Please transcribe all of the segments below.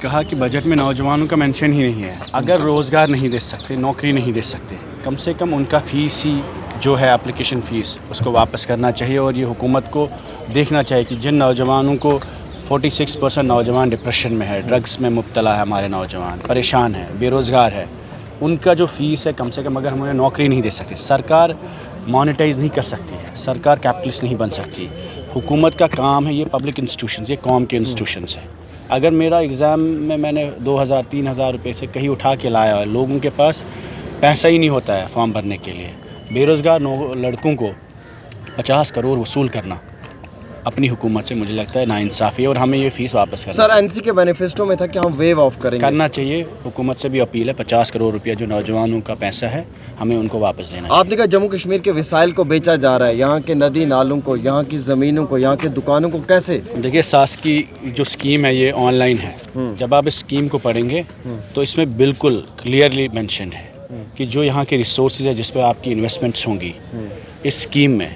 کہا کہ بجٹ میں نوجوانوں کا مینشن ہی نہیں ہے. اگر روزگار نہیں دے سکتے, نوکری نہیں دے سکتے, کم سے کم ان کا فیس ہی جو ہے اپلیکیشن فیس اس کو واپس کرنا چاہیے. اور یہ حکومت کو دیکھنا چاہیے کہ جن نوجوانوں کو 46% نوجوان ڈپریشن میں ہے, ڈرگس میں مبتلا ہے, ہمارے نوجوان پریشان ہیں, بے روزگار ہے, ان کا جو فیس ہے کم سے کم اگر ہم انہیں نوکری نہیں دے سکتے, سرکار مانیٹائز نہیں کر سکتی ہے, سرکار کیپٹلسٹ نہیں بن سکتی. حکومت کا کام ہے یہ پبلک انسٹیٹیوشنز, یہ قوم کے انسٹیٹیوشنز ہیں. اگر میرا ایگزام میں نے 2,000-3,000 روپے سے کہیں اٹھا کے لایا ہے, لوگوں کے پاس پیسہ ہی نہیں ہوتا ہے فارم بھرنے کے لیے, بے روزگار لڑکوں کو 50 کروڑ وصول کرنا اپنی حکومت سے مجھے لگتا ہے ناانصافی ہے, اور ہمیں یہ فیس واپس کرنا. سر این سی کے مینیفیسٹو میں تھا کہ ہم ویو آف کرنا چاہیے. حکومت سے بھی اپیل ہے, 50 کروڑ روپیہ جو نوجوانوں کا پیسہ ہے ہمیں ان کو واپس دینا ہے. آپ نے کہا جموں کشمیر کے وسائل کو بیچا جا رہا ہے, یہاں کے ندی نالوں کو, یہاں کی زمینوں کو, یہاں کے دکانوں کو کیسے؟ دیکھیے ساس کی جو اسکیم ہے یہ آن لائن ہے. جب آپ اس اسکیم کو پڑھیں گے تو اس میں بالکل کلیئرلی مینشنڈ ہے کہ جو یہاں کے ریسورسز ہے جس پہ آپ کی انویسٹمنٹس ہوں گی اس اسکیم میں,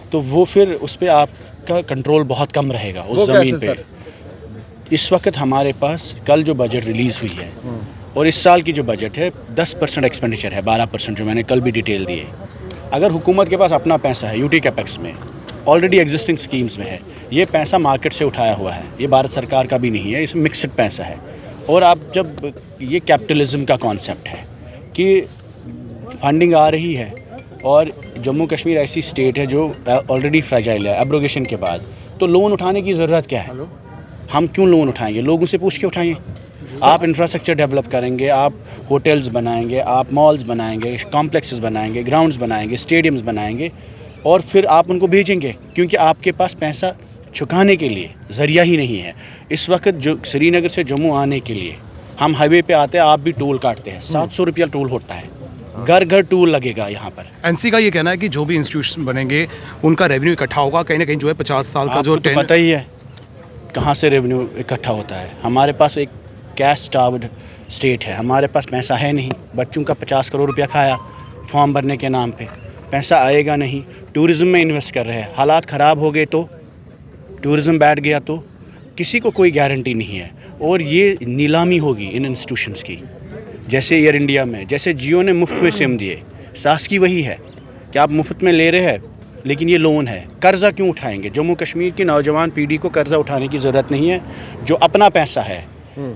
تو وہ پھر اس پہ آپ کا کنٹرول بہت کم رہے گا اس زمین پہ. اس وقت ہمارے پاس کل جو بجٹ ریلیز ہوئی ہے اور اس سال کی جو بجٹ ہے 10% ایکسپینڈیچر ہے, 12% جو میں نے کل بھی ڈیٹیل دی ہے. اگر حکومت کے پاس اپنا پیسہ ہے یوٹی کیپیکس میں, آلریڈی ایگزسٹنگ اسکیمز میں ہے, یہ پیسہ مارکیٹ سے اٹھایا ہوا ہے, یہ بھارت سرکار کا بھی نہیں ہے, اس میں مکسڈ پیسہ ہے. اور آپ جب یہ کیپٹلزم کا کانسیپٹ ہے کہ فنڈنگ آ رہی ہے اور جموں کشمیر ایسی اسٹیٹ ہے جو آلریڈی فریجائل ہے ایبروگیشن کے بعد, تو لون اٹھانے کی ضرورت کیا ہے؟ ہم کیوں لون اٹھائیں گے؟ لوگوں سے پوچھ کے اٹھائیں. آپ انفراسٹرکچر ڈیولپ کریں گے, آپ ہوٹلز بنائیں گے, آپ مالز بنائیں گے, کمپلیکسز بنائیں گے, گراؤنڈز بنائیں گے, اسٹیڈیمز بنائیں گے, اور پھر آپ ان کو بھیجیں گے, کیونکہ آپ کے پاس پیسہ چکانے کے لیے ذریعہ ہی نہیں ہے. اس وقت جو سری نگر سے جموں آنے کے لیے ہم ہائی وے پہ آتے ہیں, آپ بھی ٹول کاٹتے ہیں, 700 روپیہ ٹول ہوتا ہے, گھر گھر ٹول لگے گا یہاں پر. این سی کا یہ کہنا ہے کہ جو بھی انسٹیٹیوشن بنیں گے ان کا ریونیو اکٹھا ہوگا, کہیں نہ کہیں جو ہے 50 سال کا جو پتہ ہی ہے کہاں سے ریونیو اکٹھا ہوتا ہے. ہمارے پاس ایک کیش سٹاروڈ اسٹیٹ ہے, ہمارے پاس پیسہ ہے نہیں. بچوں کا 50 کروڑ روپیہ کھایا فارم بھرنے کے نام پہ, پیسہ آئے گا نہیں. ٹورزم میں انویسٹ کر رہے ہیں, حالات خراب ہو گئے تو ٹورزم بیٹھ گیا تو کسی کو کوئی گارنٹی نہیں ہے. اور یہ نیلامی ہوگی ان انسٹیٹیوشنز کی, جیسے ایئر انڈیا میں, جیسے جیو نے مفت میں سم دیے. ساس کی وہی ہے کہ آپ مفت میں لے رہے ہیں لیکن یہ لون ہے. قرضہ کیوں اٹھائیں گے؟ جموں کشمیر کی نوجوان پیڑھی کو قرضہ اٹھانے کی ضرورت نہیں ہے. جو اپنا پیسہ ہے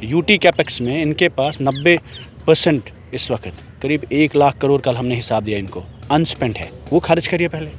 یوٹی کیپیکس میں ان کے پاس 90% اس وقت قریب 1 لاکھ کروڑ کل ہم نے حساب دیا ان کو انسپینڈ ہے, وہ خرچ کریے پہلے.